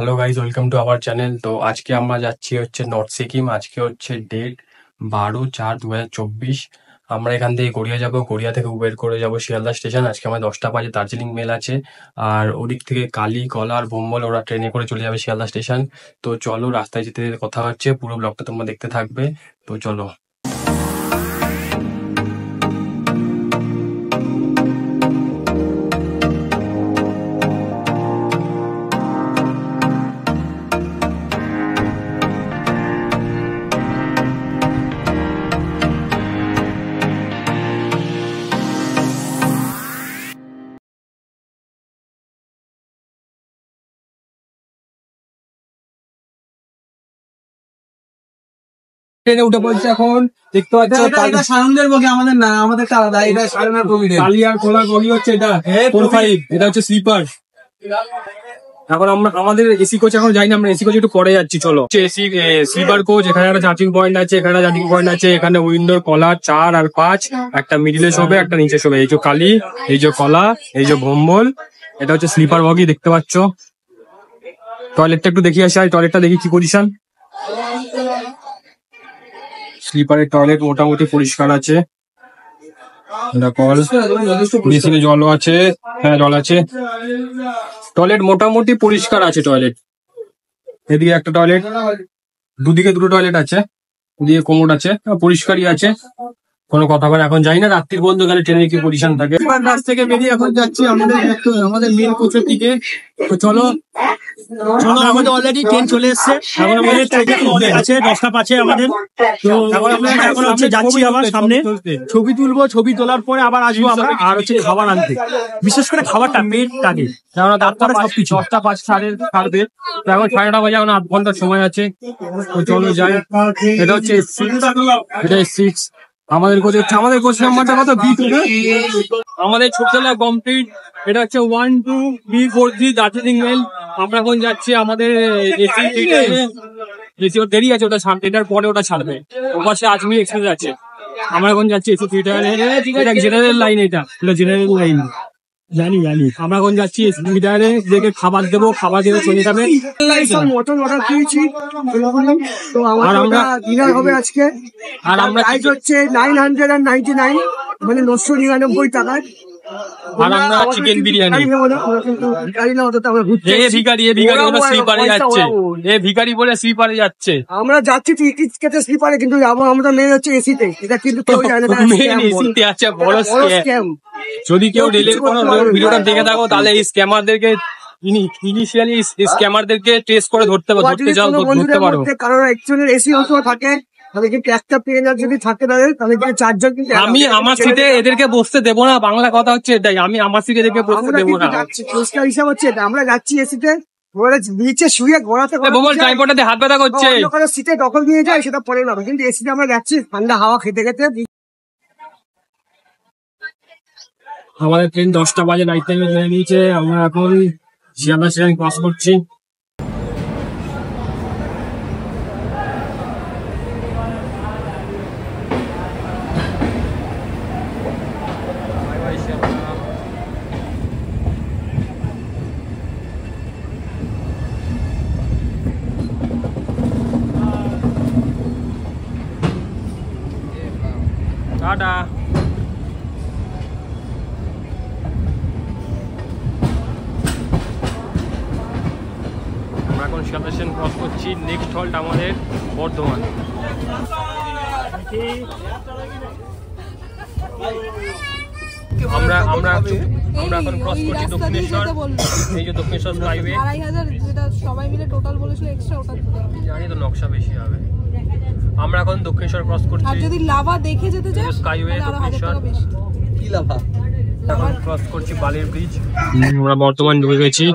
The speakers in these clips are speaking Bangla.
Hello guys, welcome to our channel. তো আজকে আমরা যাচ্ছি হচ্ছে নর্থ সিকিম। আজকে হচ্ছে ডেট 12/4/2024। আমরা এখান থেকে গড়িয়া যাব, গড়িয়া থেকে উবের করে যাব শিয়ালদা স্টেশন। আজকে আমার 10টা বাজে দার্জিলিং মেল আছে, আর ওদিক থেকে কালি, কলা আর বোম্বল ওরা ট্রেনে করে চলে যাবে শিয়ালদা স্টেশন। তো চলো, রাস্তায় যেতে যেতে কথা হচ্ছে, পুরো ব্লগটা তোমরা দেখতে থাকবে। তো চলো। ট্রেনে উঠে পড়ছে এখন, দেখতে পাচ্ছ সানন্দের বগি। আমাদের না, আমাদের আলাদা। এটা সানন্দের বগি, কালি আর কোলার বগি হচ্ছে এটা 45। এটা হচ্ছে স্লিপার। এখন আমরা আমাদের এসি কোচ এখন যাই না, আমরা এসি কোচ একটু পরে যাচ্ছি। চলো, এসি স্লিপার কোচ। এখানে একটা চার্জিং পয়েন্ট আছে, এখানে চার্জিং পয়েন্ট আছে, এখানে উইন্ডোর কলার 4 আর 5, একটা মিডিলে শোবে, একটা নিচে শোবে। এই যে কালি, এই যে কলা, এই যে ভম্বল। এটা হচ্ছে স্লিপার বগি, দেখতে পাচ্ছ। টয়লেটটা একটু দেখি আসি, টয়লেটটা দেখি কি পজিশন। স্লিপারের টয়লেট মোটামুটি পরিষ্কার আছে। কল, বেসিনে জলও আছে। হ্যাঁ, জল আছে। টয়লেট মোটামুটি পরিষ্কার আছে। টয়লেট এদিকে একটা টয়লেট, দুদিকে দুটো টয়লেট আছে, দিয়ে কোমোড আছে, পরিষ্কারই আছে, কোনো কথা বলে। এখন যাই না, রাত্রির বন্ধু গেলে ট্রেনের কি পজিশন থাকে। রাত থেকে বেরিয়ে এখন যাচ্ছি আমাদের মেন কোচের দিকে। তো চলো, আমাদের অলরেডি ট্রেন চলে এসছে। এখন আমাদের আছে 10টা 5-এ আমাদের। তো এখন হচ্ছে যাচ্ছি আবার সামনে, ছবি তুলবো। ছবি তোলার পরে আবার আসবো আমরা, আর হচ্ছে খাবার আনতে। বিশেষ করে খাবারটা পেটটাকে, কেননা তারপরে সবকিছু 10টা 5 ছাড়বে। এখন 9:30 বাজে, এখন 8 ঘন্টার সময় আছে। তো চলো যাই। এটা হচ্ছে এটা S6। আমাদের কোচ নাম্বারটা কত? আমাদের ছোটবেলা কমপ্লিট। এটা হচ্ছে 1 2 B43 দার্জিলিং মেল। আমরা এখন যাচ্ছি আমাদের এসি দেরি আছে, ওটা ছাড়তে, এটার পরে ওটা ছাড়বে। ওপাশে আজমির এক্সপ্রেস আছে। আমরা এখন যাচ্ছি এসি থিয়েটারে। জেনারেল লাইন, এটা জেনারেল লাইন। জানি। আমরা এখন যাচ্ছি এসি থিয়েটারে, দেখে খাবার দেবো, খাবার দিয়ে চলে যাবে। মটন অর্ডার দিয়েছি, আর আমরা ডিনার হবে আজকে। আর আমরা হচ্ছে 999, মানে 999 টাকায়। আর আমরা চিকেন বিরিয়ানি। ভিখারি বলে স্লিপারে যাচ্ছে। আমরা যাচ্ছি টিকিট কেটে স্লিপারে, কিন্তু যাবো আমরা মেন হচ্ছে এসিতে। এটা কিন্তু কেউ জানে না, এসিতে আছে বড় স্ক্যাম। যদি কেউ রেলের কোনো ভিডিওটা দেখে থাকো, তাহলে এই স্ক্যামারদেরকে ইনিশিয়ালি স্ক্যামারদেরকে টেস্ট করে ধরতে পারো। কারণ একজনের এসি অংশ থাকে, আমি আমার সিটে এদেরকে বসতে দেবো না। বাংলা কথা হচ্ছে এটাই, আমি আমার সিটে এদেরকে বসতে দেবো না। হিসাব হচ্ছে এটা, আমরা যাচ্ছি এসিতে, নিচে শুয়ে ঘোরাতে হাত ব্যথা করছে। সিটে দখল নিয়ে যায় সেটা পরে না, কিন্তু এসিতে আমরা যাচ্ছি ঠান্ডা হাওয়া খেতে খেতে। আমাদের ট্রেন 10টা বাজে নাইট টাইমে ধরে নিয়েছে। আমরা এখন শিয়ালদা স্টেশন ক্রস করছি। টাটা। আমরা এখন শিয়ালদা স্টেশন ক্রস করছি। নেক্সট হল্ট আমাদের বর্ধমান। আমরা এখন ক্রস করছি দক্ষিণেশ্বর। এই যে দক্ষিণেশ্বর স্কাইওয়ে, 2500 যেটা সবাই মিলে টোটাল বলেছিল এক্সট্রা, ওটা জানি তো নকশা বেশি হবে। আমরা এখন দক্ষিণেশ্বর ক্রস করছি। আর যদি লাভা দেখে যেতে চাই, স্কাইওয়ে দক্ষিণেশ্বর। কি লাভা? এখন ক্রস করছি বালির ব্রিজ। আমরা বর্তমান ঢুকে গেছি।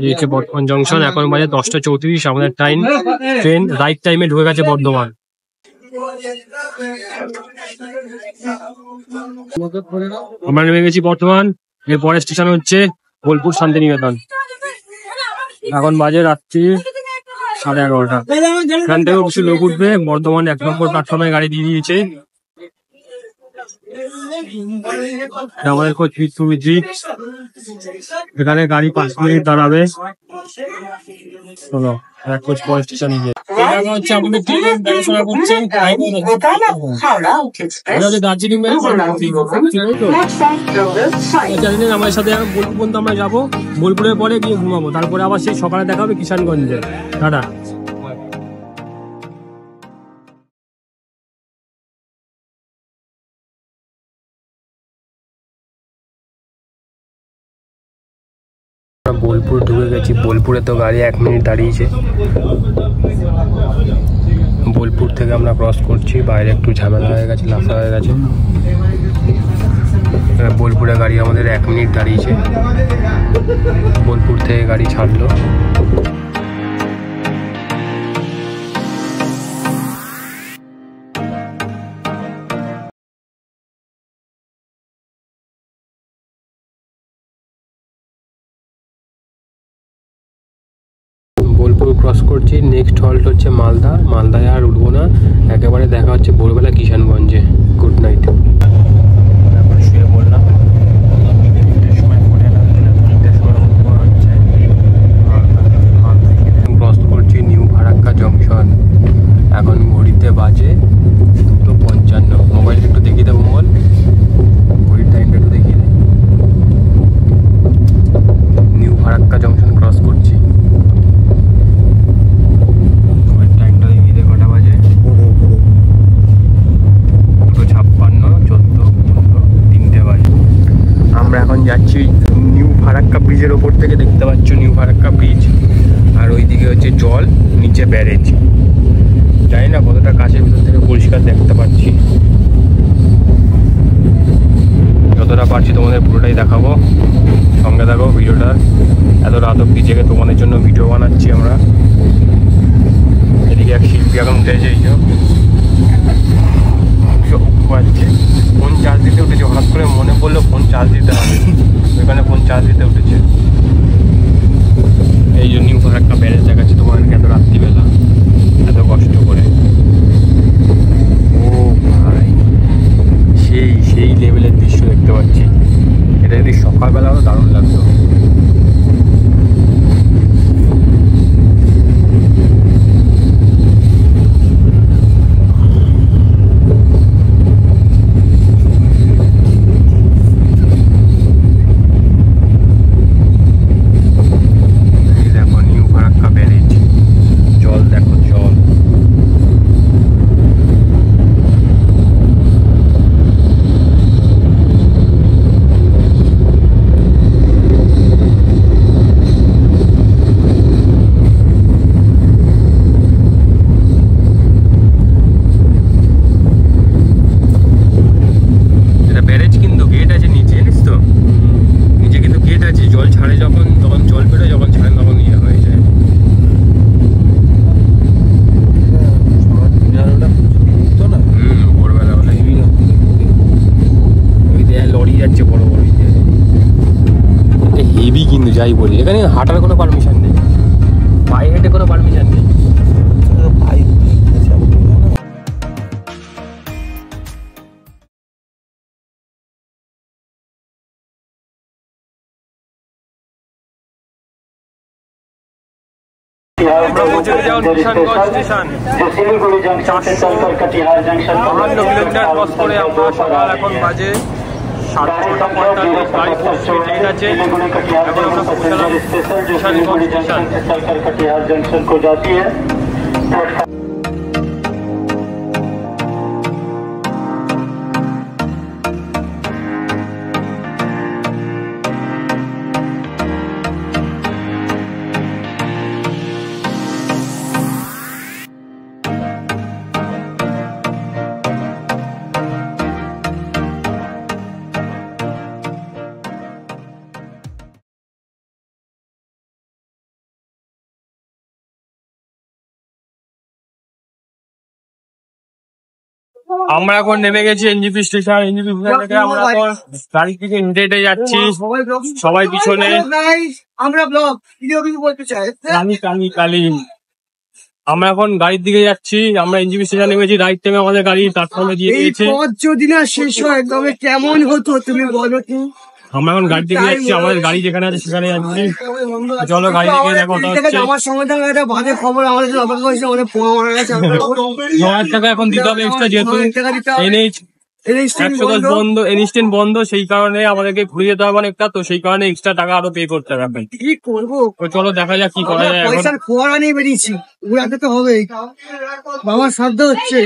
এই হচ্ছে বর্ধমান জংশন। এখন বাজে 10টা 34। আমাদের ট্রেন রাইট টাইমে ঢুকে গেছে বর্ধমান। আমরা নেমে গেছি বর্ধমান। এর পরের স্টেশন হচ্ছে বোলপুর শান্তিনিকেতন। এখন বাজে রাত্রি 11:30। এখান থেকেও কিছু লোক উঠবে। বর্ধমান 1 নম্বর প্ল্যাটফর্মে গাড়ি দিয়ে দিয়েছে। আমাদের কোচ মিত্রমিত্রী, এখানে গাড়ি 5 মিনিট দাঁড়াবে। চলো এক কোচ পরে স্টেশনে গিয়ে হচ্ছে আমাদের ট্রেন দেখাশোনা করছে। দার্জিলিং আমাদের সাথে বোলপুর পর্যন্ত আমরা যাবো, বোলপুরের পরে গিয়ে ঘুমাবো, তারপরে আবার সেই সকালে দেখা হবে কিষানগঞ্জে। টাটা। বোলপুর ঢুকে গেছি। বোলপুরে তো গাড়ি 1 মিনিট দাঁড়িয়েছে। বোলপুর থেকে আমরা ক্রস করছি, বাইরে একটু ঝামেলা হয়ে গেছে, লাফা হয়ে গেছে। বোলপুরে গাড়ি আমাদের 1 মিনিট দাঁড়িয়েছে। বোলপুর থেকে গাড়ি ছাড়লো। বোলপুর ক্রস করছি, নেক্সট হল্ট হচ্ছে মালদা। মালদায় আর উঠবো না, একেবারে দেখা হচ্ছে ভোরবেলা কিষানগঞ্জে। Good night. এখন শুয়ে পড়লাম। ক্রস করছি নিউ ফারাক্কা জংশন। এখন ঘড়িতে বাজে 2:55। মোবাইল একটু দেখিয়ে দেবো, বল ঘড়ির টাইমটা একটু দেখিয়ে দে। নিউ ফারাক্কা জংশন ক্রস করছি। টাইমটা দেখিয়ে দে কটা বাজে। 2:56, 14, 15, 3টে বাজে। আমরা এখন যাচ্ছি নিউ ফারাক্কা ব্রিজের ওপর থেকে, দেখতে পাচ্ছ নিউ ফারাক্কা ব্রিজ। আর ওইদিকে হচ্ছে জল, নিচে ব্যারেজ। জানি না কতটা কাছের ভিতর থেকে পরিষ্কার দেখতে পাচ্ছি। যতটা পারছি তোমাদের পুরোটাই দেখাবো, সঙ্গে থাকো ভিডিওটা। এত রাত অব্দি জেগে তোমাদের জন্য ভিডিও বানাচ্ছি আমরা। এদিকে এক শিল্পী এখন উঠেছে, এই যে ফোন চার্জ দিতে উঠেছে। হঠাৎ করে মনে পড়লো ফোন চার্জ দিতে হবে, ওইখানে ফোন চার্জ দিতে উঠেছে। এই জন্য নিউ ফারাক্কা ব্যারেজ দেখাচ্ছি তোমাদেরকে এত রাত্রিবেলা, এত কষ্ট করে। ও ভাই, সেই লেভেলের দৃশ্য দেখতে পাচ্ছি। এটা যদি সকালবেলাও দারুণ লাগতো। দেখো নিউ ফারাক্কা ব্যারেজ, জল দেখো জল। জল ছাড়ে যখন, তখন জল বেরোয়, যখন ছাড়ে তখন ইয়ে হয়ে যায়। ভোরবেলা হলে ওই দিয়ে লরি যাচ্ছে বড় বড়। হেভি কিন্তু যাই বলি, এখানে হাঁটার কোনো পারমিশন নেই, পায়ে হেঁটে কোনো পারমিশন নেই। কিষানগঞ্জ স্টেশন 452 কিলোমিটার ক্রস করে আমরা সকাল এখন বাজে 7:45। গাড়ি 4 ট্রেন আছে। এখন আমরা পৌঁছালাম কিষানগঞ্জ স্টেশন। আমরা এখন নেমে গেছি এনজিপি স্টেশন। এনজিপি স্টেশন থেকে আমরা এখন গাড়ি থেকে হেঁটে হেঁটে যাচ্ছি, সবাই পিছনে। আমরা ব্লগ ভিডিও বলতে চাই কালি কালি কালি। আমরা এখন গাড়ির দিকে যাচ্ছি। আমরা এনজিপি স্টেশন নেমেছি, রাইট টাইমে আমাদের গাড়ি প্ল্যাটফর্মে দিয়ে এই দিয়েছে। পথ যদি না শেষ হয় তবে কেমন হতো তুমি বলো তো? আমরা এখন গাড়ির দিকে যাচ্ছি, আমাদের গাড়ি যেখানে আছে সেখানে যাচ্ছি। চলো গাড়ি থেকে দেখা কথা হচ্ছে। আমার সঙ্গে থাকা একটা বাজে খবর আমাদের সাথে অপেক্ষা হয়েছে, আমাদের পোয়া মারা গেছে। 9,000 টাকা এখন দিতে হবে এক্সট্রা, যেহেতু NH 110 বন্ধ, NH10 বন্ধ, সেই কারণে আমাদেরকে ঘুরে যেতে হবে অনেকটা, তো সেই কারণে এক্সট্রা টাকা আরো পে করতে হবে ভাই। কি করবো? তো চলো দেখা যাক কি করা যায় এখন। পয়সার ফোয়ারা নিয়ে বেরিয়েছি, ঘুরাতে তো হবেই, বাবার সাধ্য হচ্ছে।